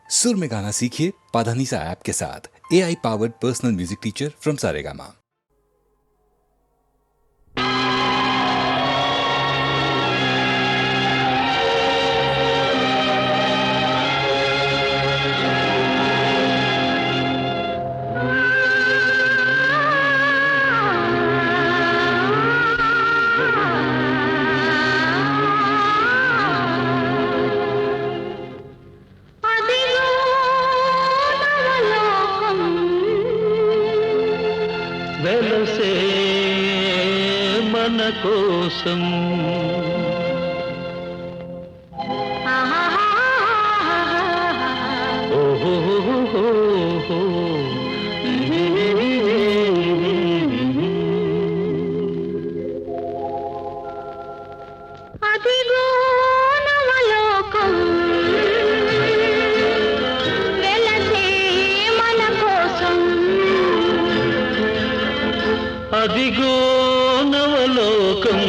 सुर में गाना सीखिए पाधानीसा ऐप के साथ। AI powered personal music teacher from Saregama. వెలసే మన కోసం అదిగో నవలోకం వెలసే మన కోసం అదిగో నవలోకం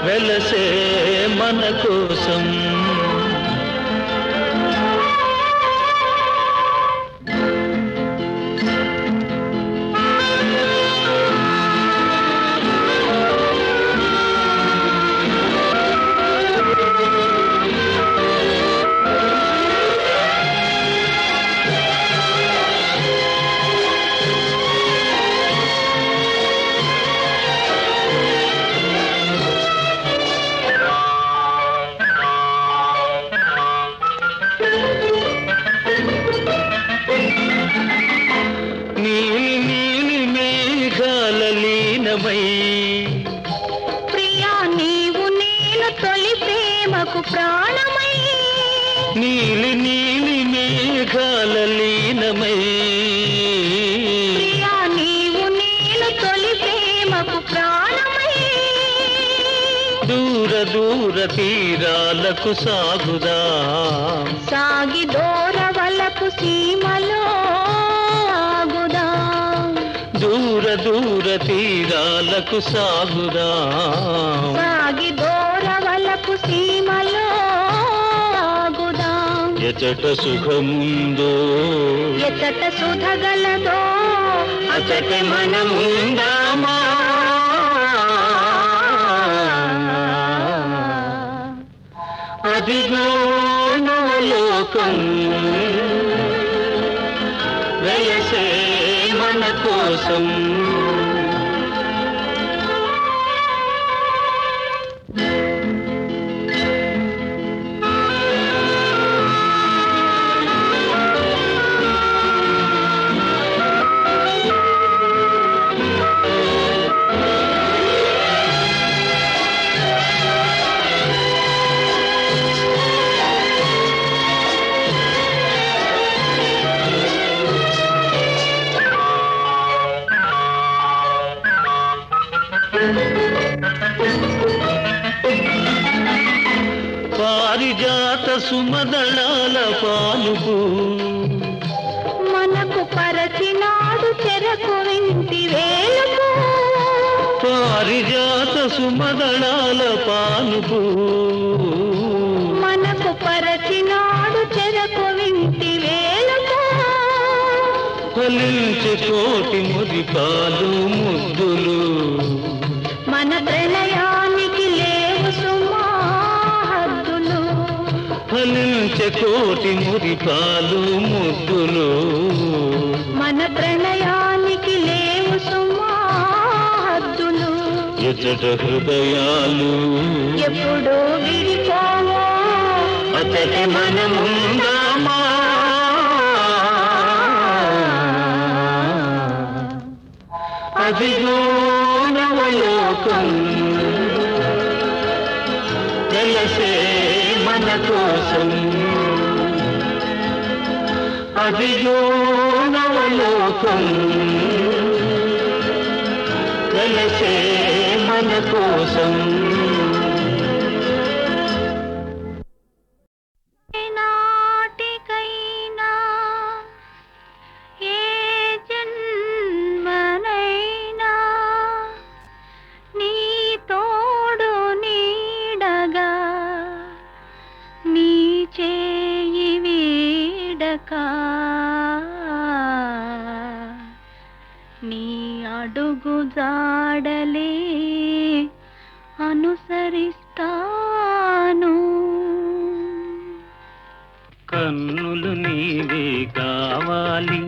వెలసే మన కోసం నీలి నీలి మేఘాల లీనమై ప్రియా నీవు నేను తొలి ప్రేమకు ప్రాణమై నీలి నీలి మేఘాల లీనమై ప్రియా నీవు నేను తొలి ప్రేమకు ప్రాణమై దూర దూర తీరాలకు సాగుదా సాగి దూరవలపు సీమలో ఆగుదా దూర దూర తీరాలకు సాగుదా సాగి దూరవలపు సీమలో ఆగుదా ఎచట సుఖముందో ఎచ్చట సుధగలదో అచట మనముందామా అదిగో నవలోకం వెలసే మన కోసం పారిజాత సుమదళాల పాలుపు మనకు పరచినాడు చెరకు వింటి వేలుపు పారిజాత సుమదళాల పాలుపు మనకు పరచినాడు చెరకు వింటి వేలుపు ఫలించే కోటి మురిపాలు ముద్దులు మన ప్రణయానికి లేవు సుమా హద్దులు ఫలించే కోటి మురిపాలు ముద్దులు మన ప్రణయానికి లేవు సుమా హద్దులు ఎచట హృదయాలు ఎప్పుడు విడిపోవో అచట మనముందామా అదిగో నవలోకం వెలసే మన కోసం అదిగో నవలోకం వెలసే మన కోసం నాటికైనా ఏ జన్మనైనా నీ తోడు నీడగా నీ చే నీ అడుగు జాడలే అనుసరిస్తాను. కన్నులు నీవే కావాలి,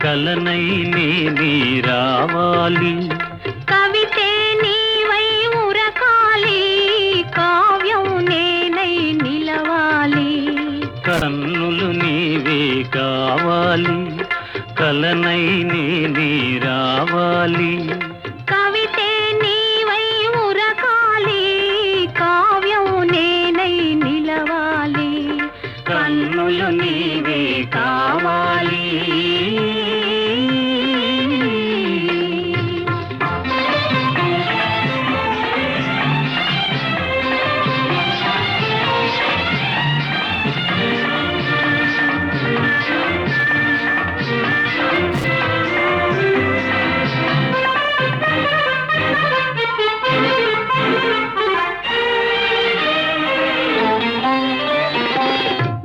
కలనై నీ రావాలి. కవితే నీవై ఉరకాలి, కావ్యం నేనై నిలవాలి. కన్నులు నీవే కావాలి, కలనై నీ రావాలి. కవితే నీవై ఉరకాలి, కావ్యం నేనై నిలవాలి. కన్నులు నీవే కావాలి.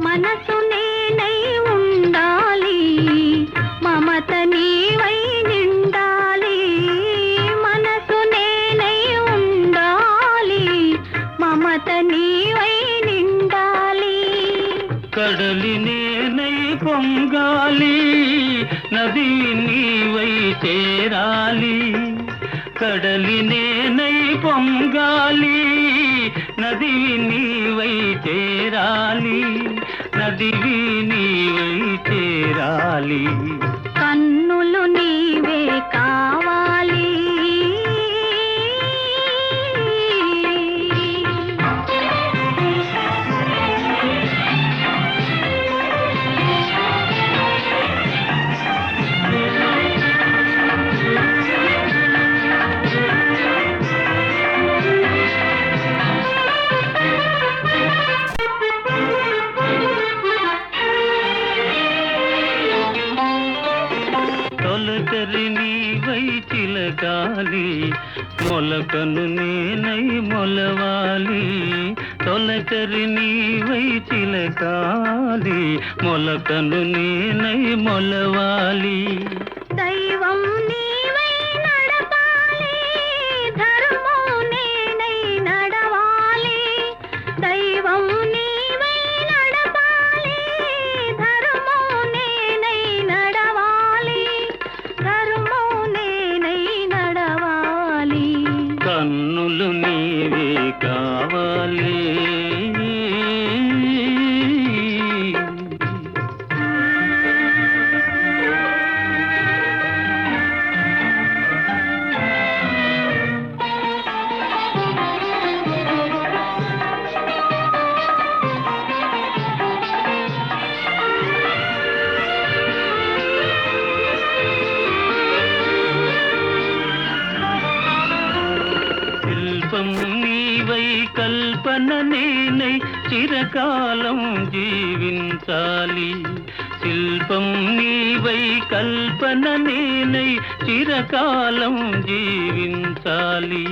మనసు నేనై ఉండాలి, మమత నీవై నిండాలి. మనసు నేనై ఉండాలి, మమత నీవై నిండాలి. కడలి నేనై పొంగాలి, నది నీవై చేరాలి. కడలి నేనై పొంగాలి, నది నీవై చేరాలి. నదివి నీవై చేరాలి. కన్నులు నీవే కావాలి. తొలకరి నీవై చిలకాలి, మొలకను నేనై మొలవాలి. తొలకరి నీవై చిలకాలి, మొలకను నేనై మొలవాలి. దైవం నీవై నడపాలి, ధర్మం నేనై నడవాలి. దైవం నీవై నడపాలి, ధర్మం నేనై నడవాలి. ధర్మం నేనై నడవాలి. కన్నులు నీవే కావాలి. శిల్పం నీవై కల్పన నేనై చిరకాలం జీవించాలి. శిల్పం నీవై కల్పన నేనై చిరకాలం జీవించాలి.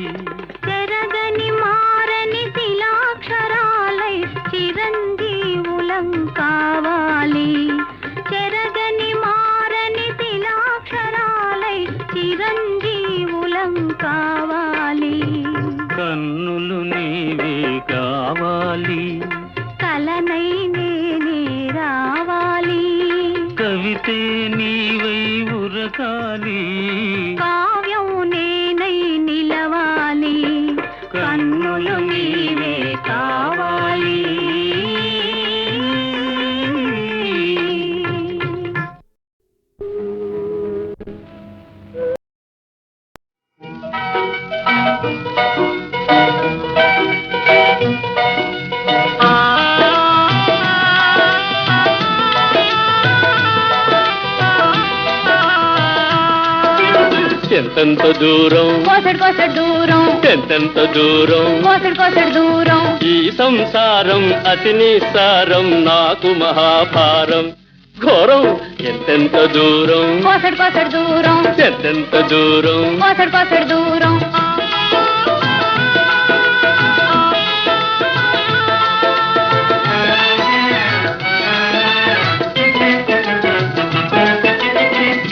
చెరగని మారని శిలాక్షరాలై చిరంజీవులం కావాలి. చెరగని మారని శిలాక్షరాలై చిరంజీవులం కావాలి. కన్నులు నీవే కావాలి, కలనై నేనే రావాలి. కవితే నీవై ఉరకాలి. కావ్యం నేనై నిలవాలి. కన్నులు నీవే కావాలి. ఎంతెంత దూరం కోసడు కోసడు దూరం, ఎంతెంత దూరం కోసడు కోసడు దూరం. ఈ సంసారం అతి నిస్సారం, నాకు మహాభారం ఘోరం. ఎంతెంత దూరం కోసడు కోసడు దూరం, ఎంతెంత దూరం కోసడు కోసడు దూరం.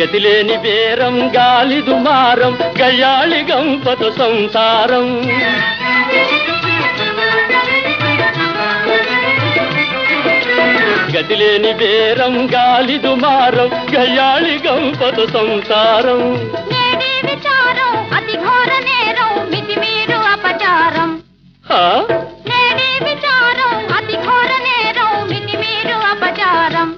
గతిలేని బేరం గాలి దుమారం గయ్యాళి గంపత సంసారం గతిలేని బేరం గాలి దుమారం గయ్యాళి గంపత సంసారం నేడే విచారం అతి ఘోర నేరం మితిమీరు అపచారం హా? నేడే విచారం అతి ఘోర నేరం మితిమీరు అపచారం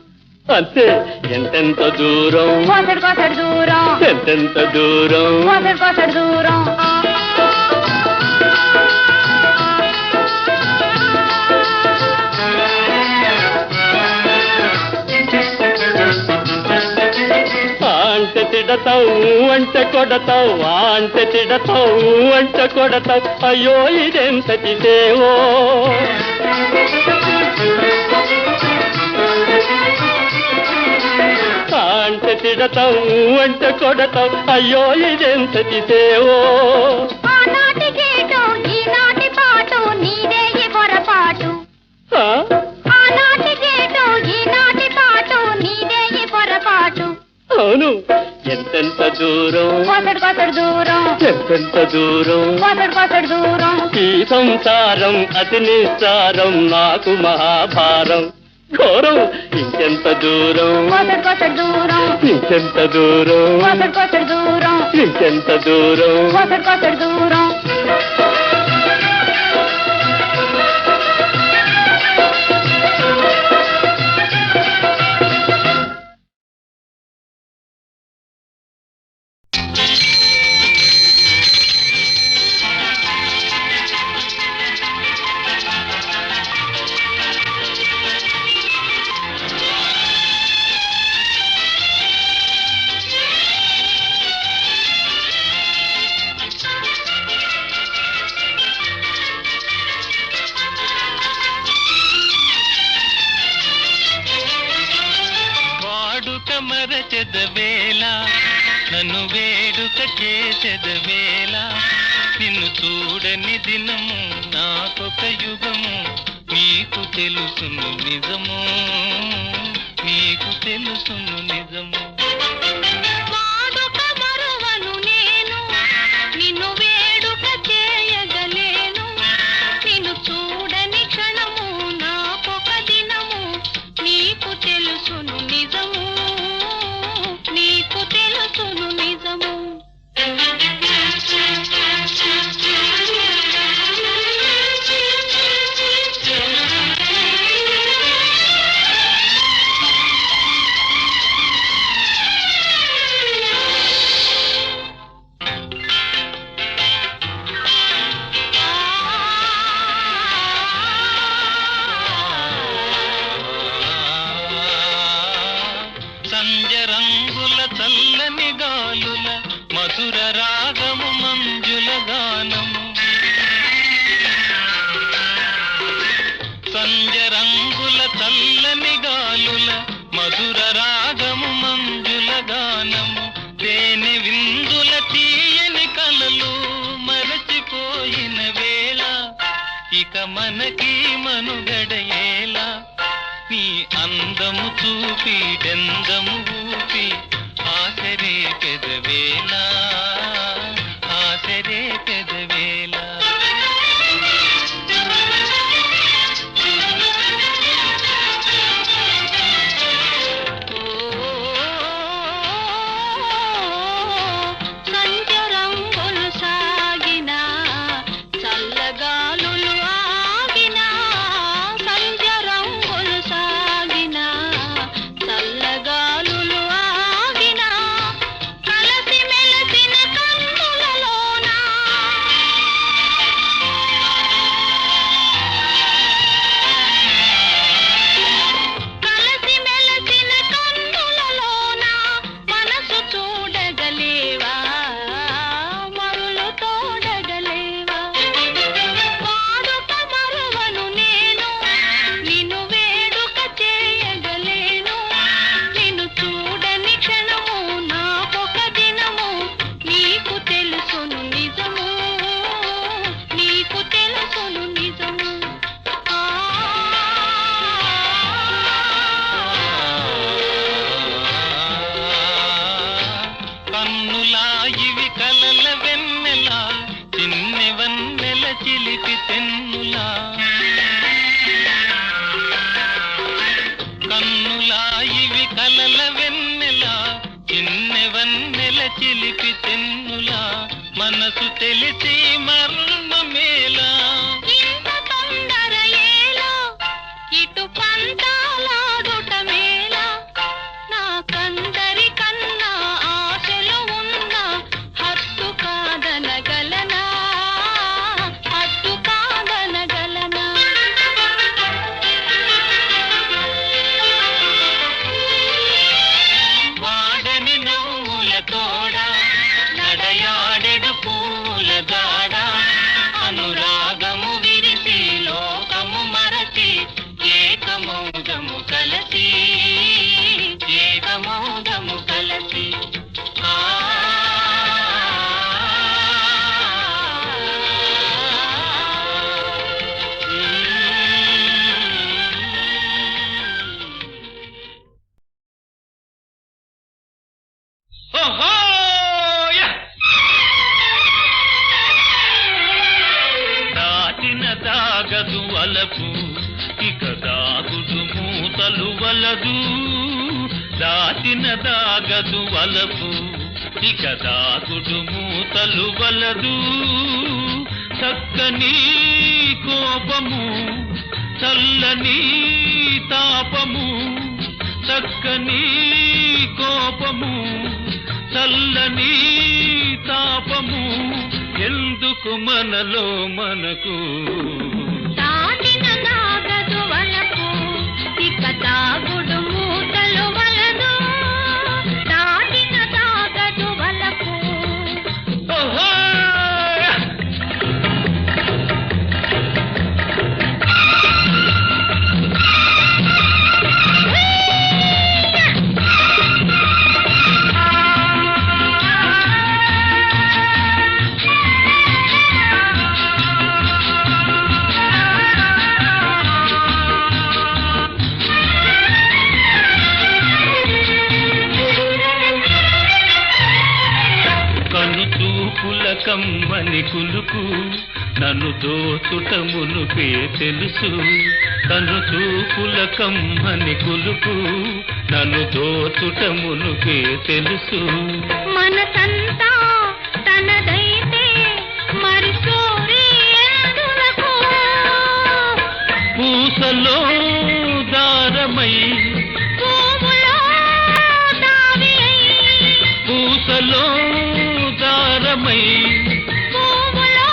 అంతే ఎంతెంత దూరం కోసడు కోసడు దూరం ఎంతెంత దూరం కోసడు కోసడు దూరం అంటే తిడతావు అంటే కొడతావు అంటే తిడతావు అంటే కొడతావు అయ్యో ఇదెంతటి సేవో అంటే తిడతావు అంటే కొడతావు అయ్యో ఇదెంతటి సేవో ఆనాటి గేటు ఈనాటి పాటు నీదే ఈ పొరపాటు ఆ? ఆనాటి గేటు ఈనాటి పాటు నీదే ఈ పొరపాటు అవును ఎంతెంత దూరం కోసడు కోసడు దూరం ఎంతెంత దూరం కోసడు కోసడు దూరం ఈ సంసారం అతి నిస్సారం నాకు మహాభారం ఘోరం ఇంకెంత దూరం కోసడు కోసడు దూరం ఇంకెంత దూరం కోసడు కోసడు దూరం ఇంకెంత దూరం కోసడు కోసడు దూరం మరచెదవేళ నన్ను వేడుక చేసెదవేళ నిన్ను చూడని దినము నాకొక యుగము నీకు తెలుసును నిజము నీకు తెలుసును నిజము వాడుక మరువను నేను నిన్ను వేడుక చేయగలేను నిన్ను చూడని క్షణము నాకొక దినము నీకు తెలుసును నిజము నీకు తెలుసును నిజము సంజరంగుల చల్లని గాలుల మధుర రాగము మంజుల గానము సంజరంగుల చల్లని గాలుల మధుర రాగము మంజుల గానము తేనె విందుల తీయని కలలు మరచిపోయిన వేళ ఇక మనకి మనుగడయేలా నీ అందము చూపి డెందము ఊపి ఆసరే పెదవేళ ఆసరే పెదవేళ సంజరంగులు సాగినా చల్లగాలులు ఆగినా సంజరంగులు సాగినా చల్లగాలులు ఆగినా కలసి మెలసిన కన్నులలోన వెన్నులా మనసు తెలిసి మర్మమేలా ఇంత తొందర ఏలా ఇటు పంతాలాడుట మేలా నాకందరి కన్నా ఆశలు ఉన్నా హత్తు కాదనగలనా హత్తు కాదనగలనా వాడని నవ్వుల తోడ నడయాడెడు పూల దాడ అనురాగము విరిసి లోకము మరచి ఏకమౌదము కలసి ఏకమౌదము కలసి దాచిన దాగదు వలపు ఇక దాగుడు మూతలు వలదు దాచిన దాగదు వలపు ఇక దాగుడు మూతలు వలదు చక్కని కోపము చల్లని తాపము చక్కని కోపము చల్లని తాపము ఎందుకు మనలో మనకు దాటిన నాగదు వలపు ఇక దాగుడు మూతలు వలదు దాటిన దాగదు వలపు ఓహో కమ్మని కులుకు నన్ను దోచుట మునుపే తెలుసు కను చూపుల కమ్మని కులుకు నన్ను దోచుట మునుపే తెలుసు మనసంతా తనదైతే మరి సోరీ ఎందులకు పూసలో దారమై పువ్వులో దావి పూసలో దారమై పువ్వులో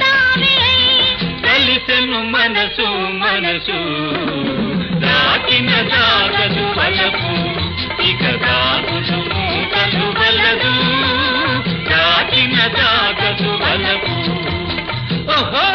దావి కలిసెను మనసు మనసు దాటిన దాగదు వలపు ఇక దాగుడు మూతలు వలదు దాటిన దాగదు వలపు ఓహో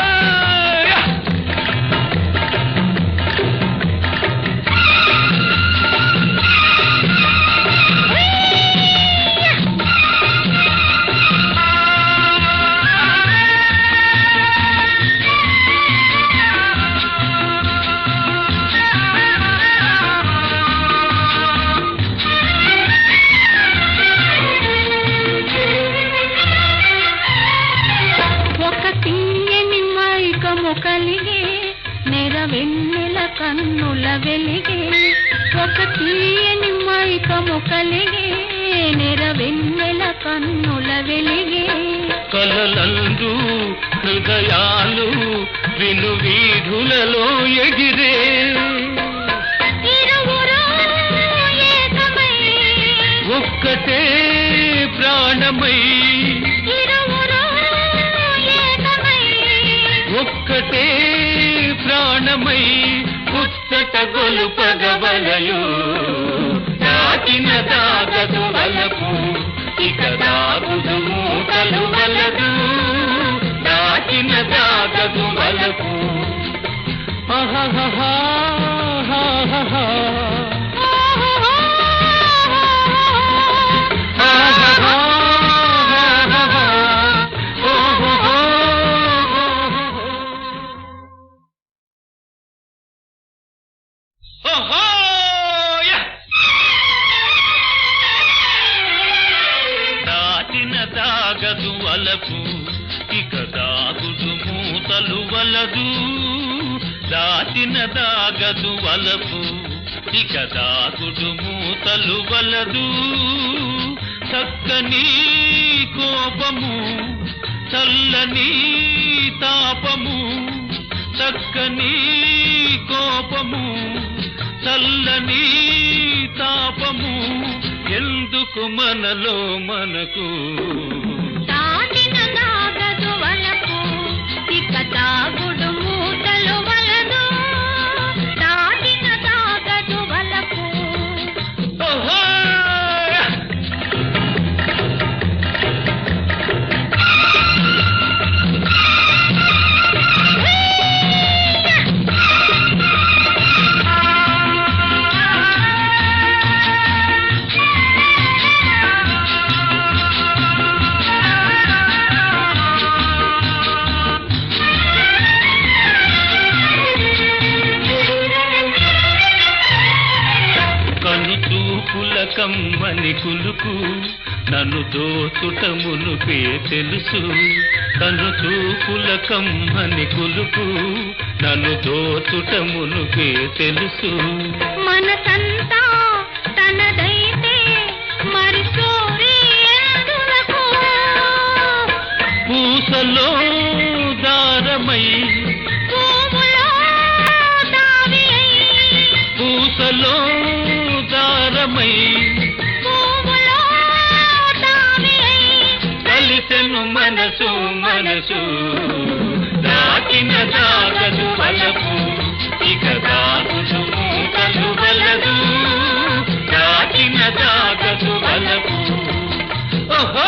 కలిగే నెరవెన్నెల కన్నుల వెలిగే ఒక తీయని మైకము కలిగే నెరవెన్నెల కన్నుల వెలిగే కలలందు హృదయాలు విను వీధులలో ఎగిరే ఇరువురు ఏకమై ఒక్కటే ప్రాణమై ఇరువురు ఏకమై ఒక్కటే ప్రాణమై పుస్తక గొలుపగవలయు దాటిన దాగదు వలపు ఇక దాగుడు మూతలు వలదు దాటిన దాగదు వలపు ఆహాహా దాటిన దాగదు వలపు ఇక దాగుడు మూతలు వలదు దాటిన దాగదు వలపు ఇక దాగుడు మూతలు వలదు చక్కని కోపము చల్లని తాపము, చక్కని కోపము చల్లని తాపము, ఎందుకు మనలో మనకు దాటిన నాగదు వలపు ఇక తాగుడు మూతలు వలదు, దాటిన నాగదు వలపు. ఓహో కమ్మని కులుకు నన్ను దోచుటమునుపే తెలుసు, కను చూపుల కమ్మని కులుకు నన్ను దోచుటమునుపే తెలుసు. మనసంతా తనదైతే మరి సోరీ ఎందులకు, పూసలో దారమై పువ్వులో దావి అయి, పూసలో దారమై పువ్వులో దావి అయి, కలిసెను మనసు మనసు, దాటిన దాగదు వలపు ఇక దాగుదు మూటలు వలదు, దాటిన దాగదు వలపు. ఓహో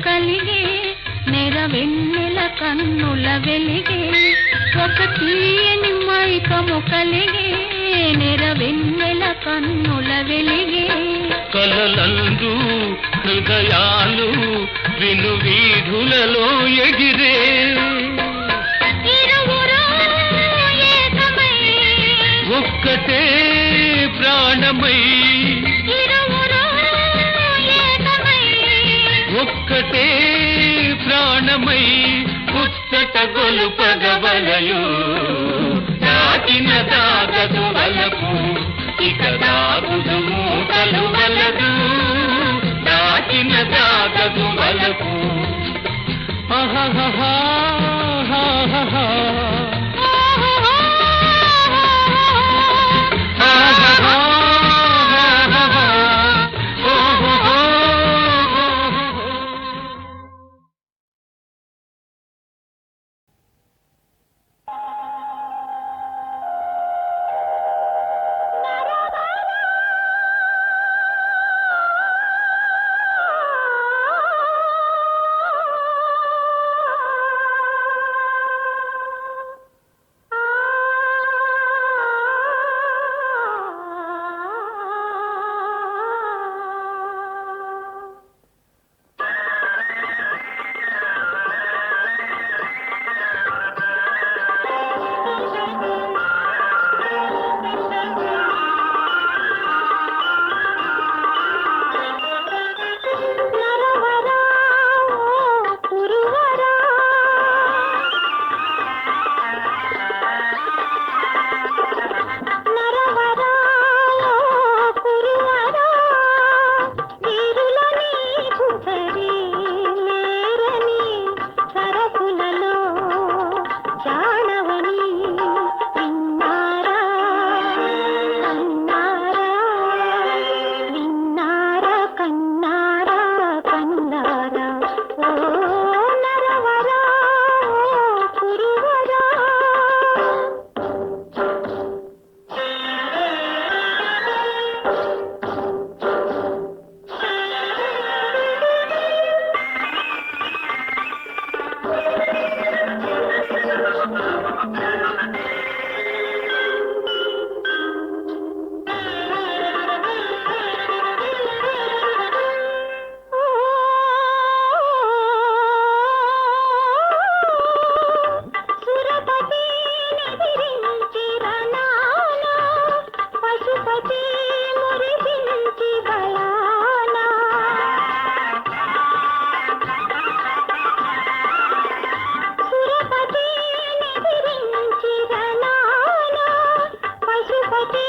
కలిగే నెరవెన్నెల కన్నుల వెలిగే, ఒక తీయని మైకము కలిగే నెరవెన్నెల కన్నుల వెలిగే. కలలందు హృదయాలు విను వీధులలో ఎగిరే, ఇరువురు ఏకమై ఒక్కటే ప్రాణమై, ఇరువురు ఏకమై ఒక్కటే ప్రాణమై పుస్తక గొలుపగవలయు, దాటిన దాగదు వలపు ఇక దాగుదు మూటలు వలదు, దాటిన దాగదు వలపు. ఆహాహా పశుపతి మురిపించి బలానా సురపతి నిదిరించి గలానా పశుపతి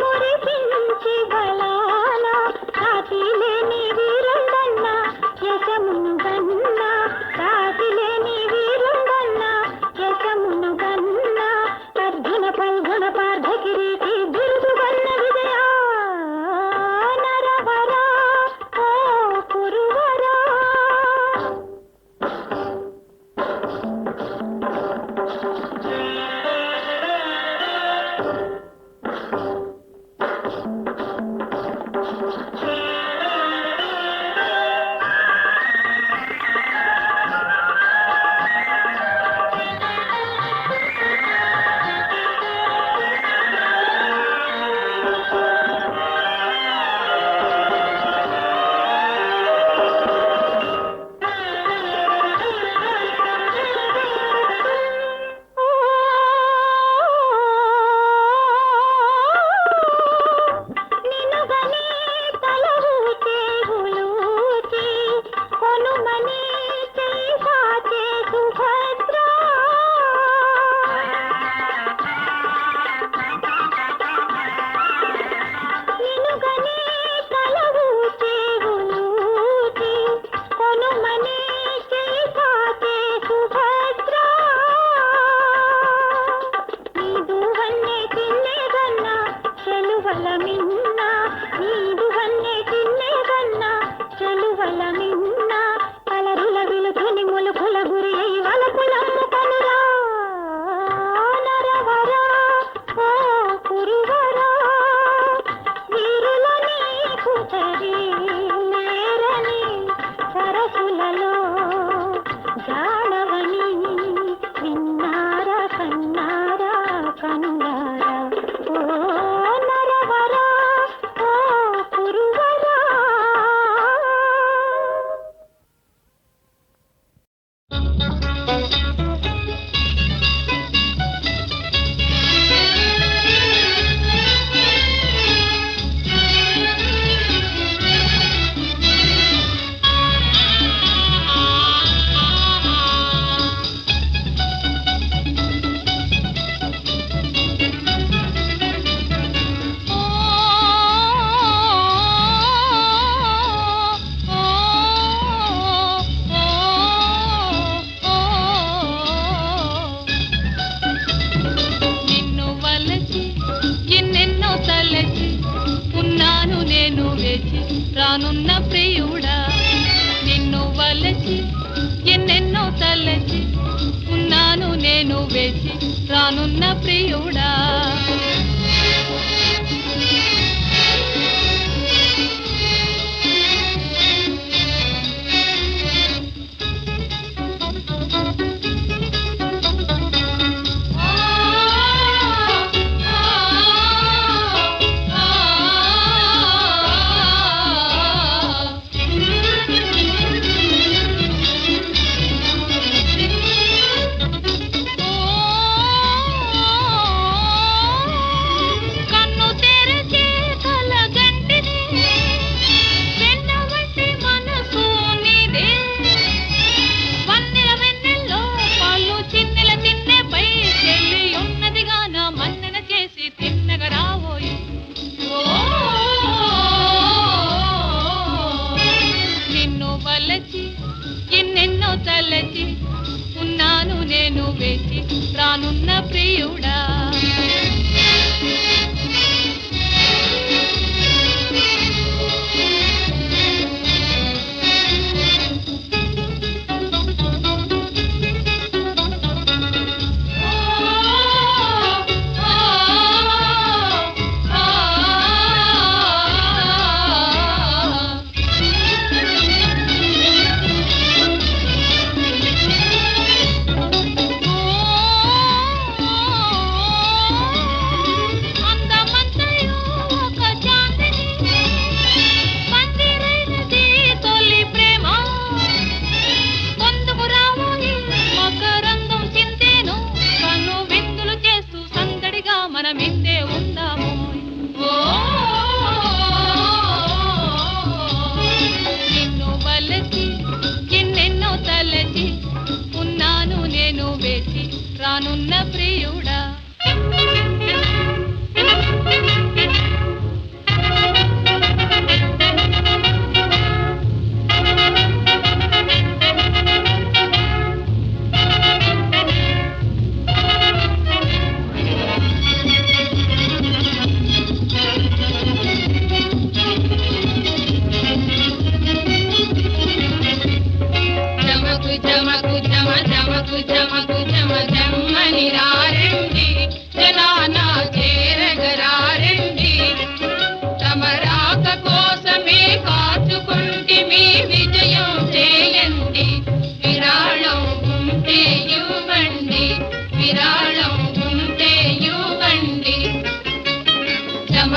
మురిపించి బలానా రాతిలేని వీరుందన్న యశమును గన్న రాతిలేని వీరుందన్న యశమును గన్న అర్జున పల్గుణ పార్థ కిరీటి బిరుదు గన్న విజయ నరవరా ఓ కురువరా నినుగని తలవుచే ఉలూచి కొనుమని చేసాచే సుభద్ర నినుగని తలవుచే ఉలూచి కొనుమని చేసాచే సుభద్ర నీదు వన్నే చిన్నెగన్న చెలువల మిన్న నీదు వన్నే చిన్నెగన్న చెలువల మిన్న కలరుల విలుతుని ములుకుల గురి అయి వలపులమ్ము కనురా నరవరా ఓ కురువరా వీరుల నీకు సరి లేరని సరసులలో జాడవని విన్నారా కన్నారా కనులారా ఓ నరవరా ఓ కురువరా నిన్ను వలచి ఎన్నెన్నో తలచి ఉన్నాను నేను వేచి రానున్న ప్రియుడా నిన్ను వలచి ఎన్నెన్నో తలచి ఉన్నాను నేను వేచి రానున్న ప్రియుడా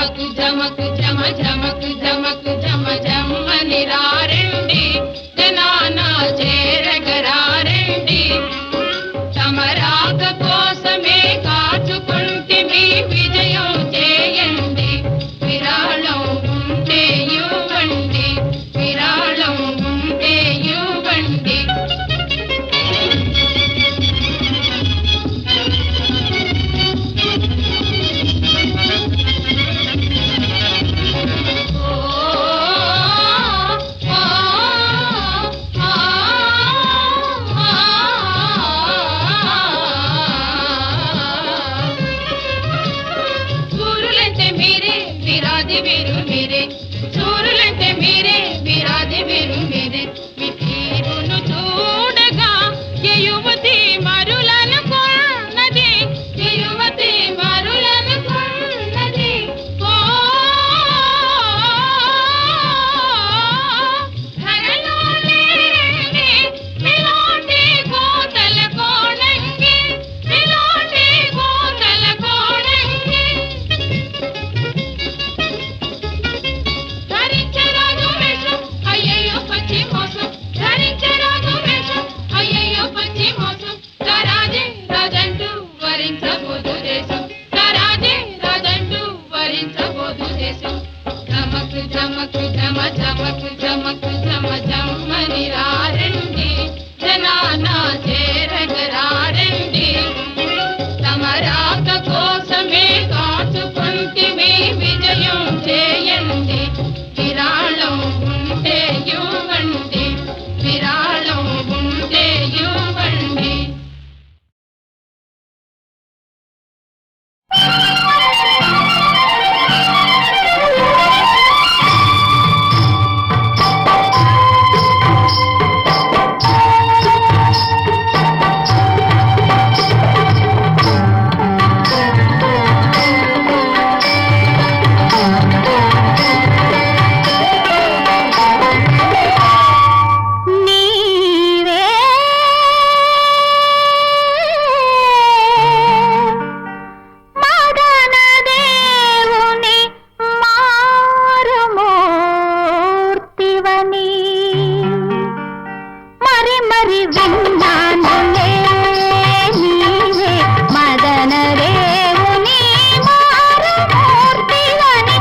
జమకు జమకు జమ జమకు జమకు జమ జమ్మని రారండి జనాన చేరగరారండి తమరాక కోసమే కాచుకుంటే మీ విజయం చేయండి విరాళం ఉంటే ఇవ్వండి విరాళం ఉంటే ఇవ్వండి చూరులంటే మీరే విరాది వీరు మీరే చూరులంటే మీరే విరాది వీరు మీరే మీ తీరును చూడగా ఏ యువతి మరులనుకున్నది ఏ యువతి మరులనుకున్నది ఓ ధరలో లేని మిలాంటి కోతల కోణంగి మిలాంటి కోతల కోణంగి ధరించరాదు వేషం అయ్యయ్యో పచ్చి మోసం ధరించరాదు వేషం అయ్యయ్యో పచ్చి మోసం రాజే రాజంటూ వరించబోదు దేశం రాజే రాజంటూ వరించబోదు దేశం జమకు జమకు జమ జమకు జమకు జమ జమ్మని రారండి జనాన చేరగరారండి తమరాక కోసమే కాచుకుంటే మీ విజయం చేయండి విరాళం ఉంటే ఇవ్వండి విరాళం ఉంటే ఇవ్వండి నీవే మదన దేవుని మారుమూర్తివని మరి మరి విన్నానులే నీవే మదన దేవుని మారుమూర్తివని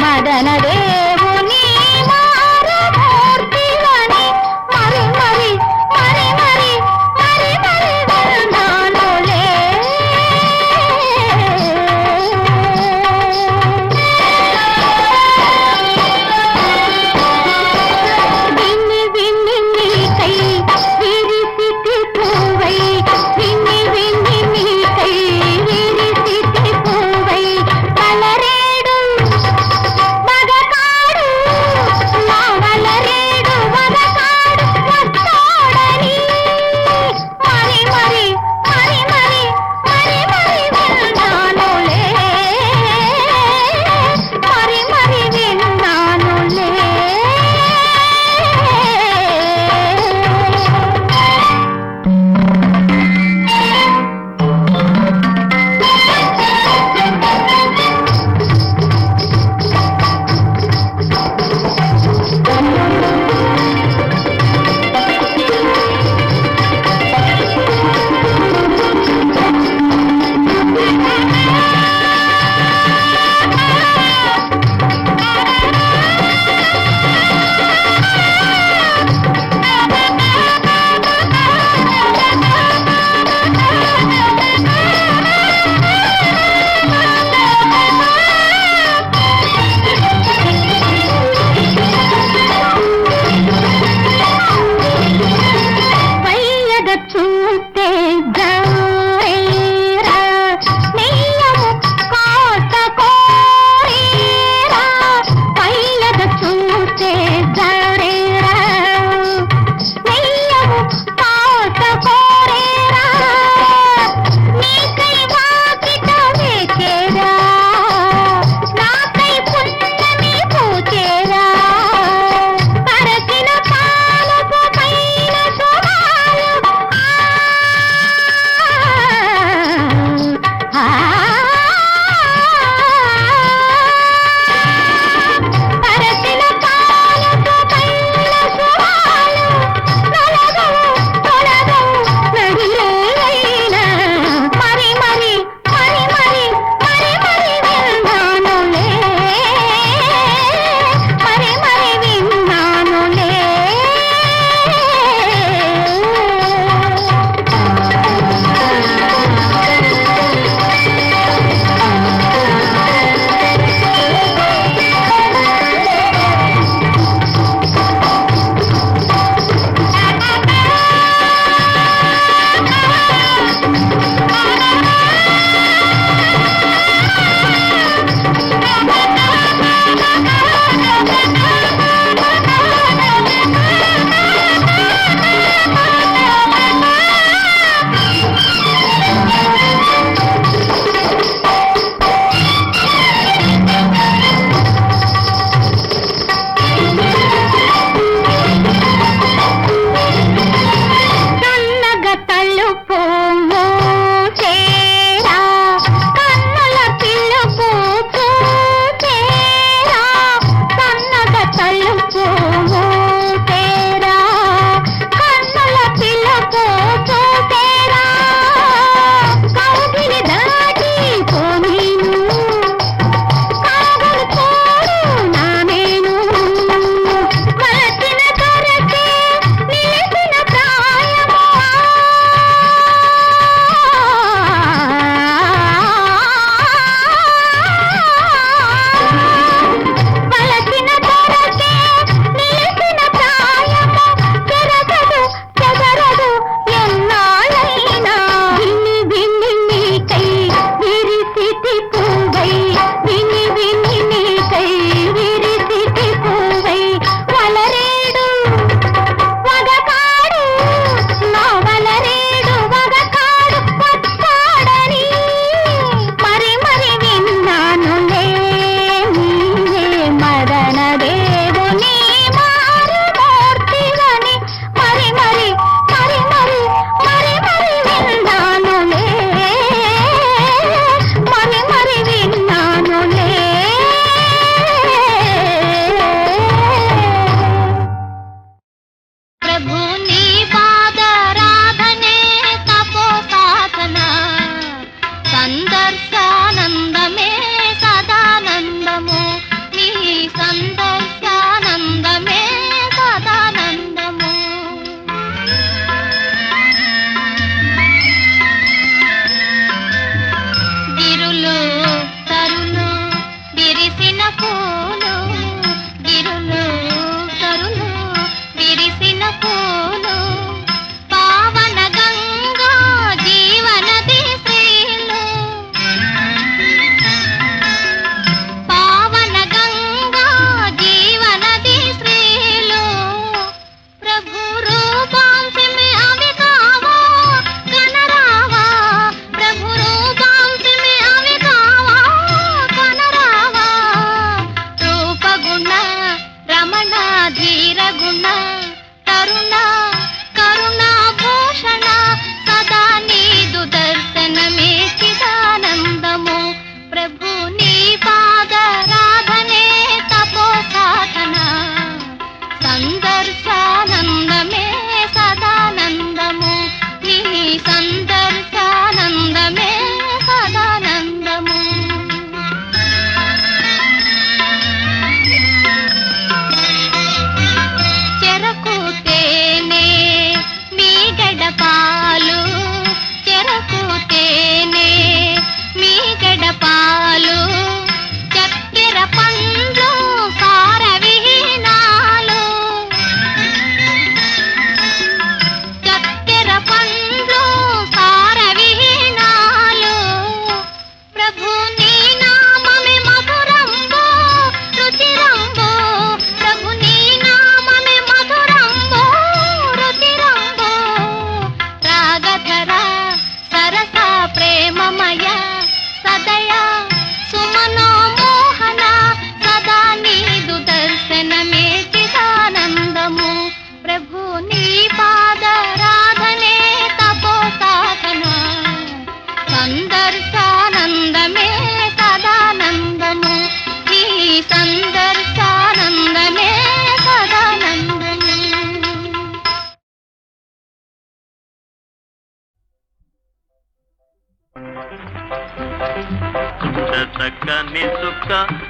మదన దేవుని మారుమూర్తివని మరి మరి మరి మరి మరి మరి విన్నానులే విన్ని విన్ని నీకై విరిసితి పూవై విన్ని విన్ని నీకై విరిసితి పూవై కలరేడు మగ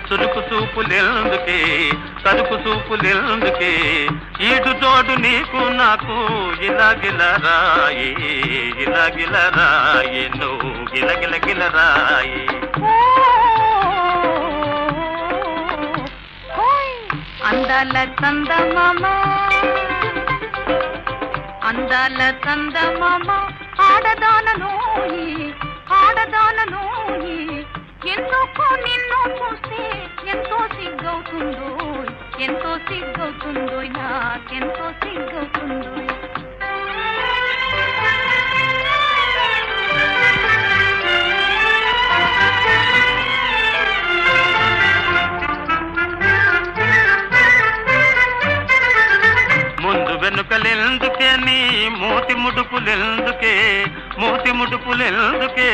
చురుకు చూపులెందుకే కరుకు చూపులెందుకే ఈడు జోడు నీకు నాకు గిలగిలరాయి గిలగిలరాయి నువ్వు గిలగిలగిలరాయి అందాల చందమామ అందాల చందమామ ఆడదాననోయి ఆడదాననోయి ఎందుకు నిన్ను చూస్తే ఎంతో సిగ్గవుతుందో ఎంతో సిగ్గవుతుందో నాకెంతో సిగ్గవుతుందో వెనుకలెందుకే నీ మూతి ముడుపులెందుకే మూతి ముడుపులెందుకే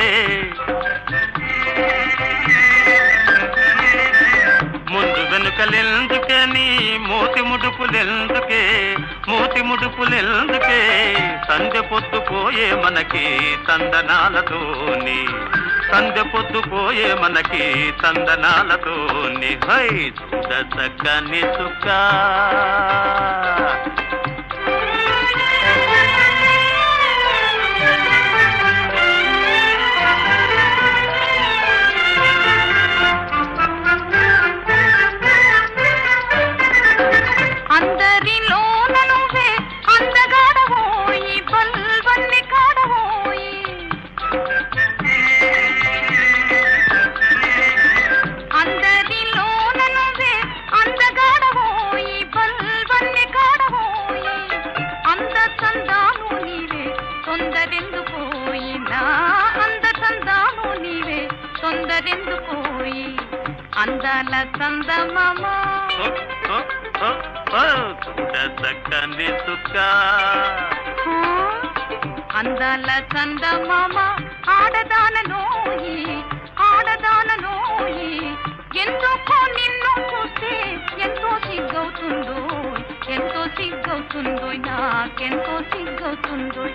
ముందు వెనుకలెందుకే నీ మూతి ముడుపులెందుకే మూతి ముడుపులెందుకే సంధ్య పొద్దుపోయే మనకి తందనాలతోని సంధ్య పొద్దుపోయే మనకి తందనాలతోని హై చూడ చక్కని సుఖా తొందరెందుకోయి అందాల చందమామ చూడ చక్కని సుఖ అందాల చందమామ ఆడదాననోయి ఆడదాననోయి ఎందుకు నిన్ను చూస్తే ఎంతో సిగ్గవుతుందో ఎంతో సిగ్గవుతుందో నాకెంతో సిగ్గవుతుందో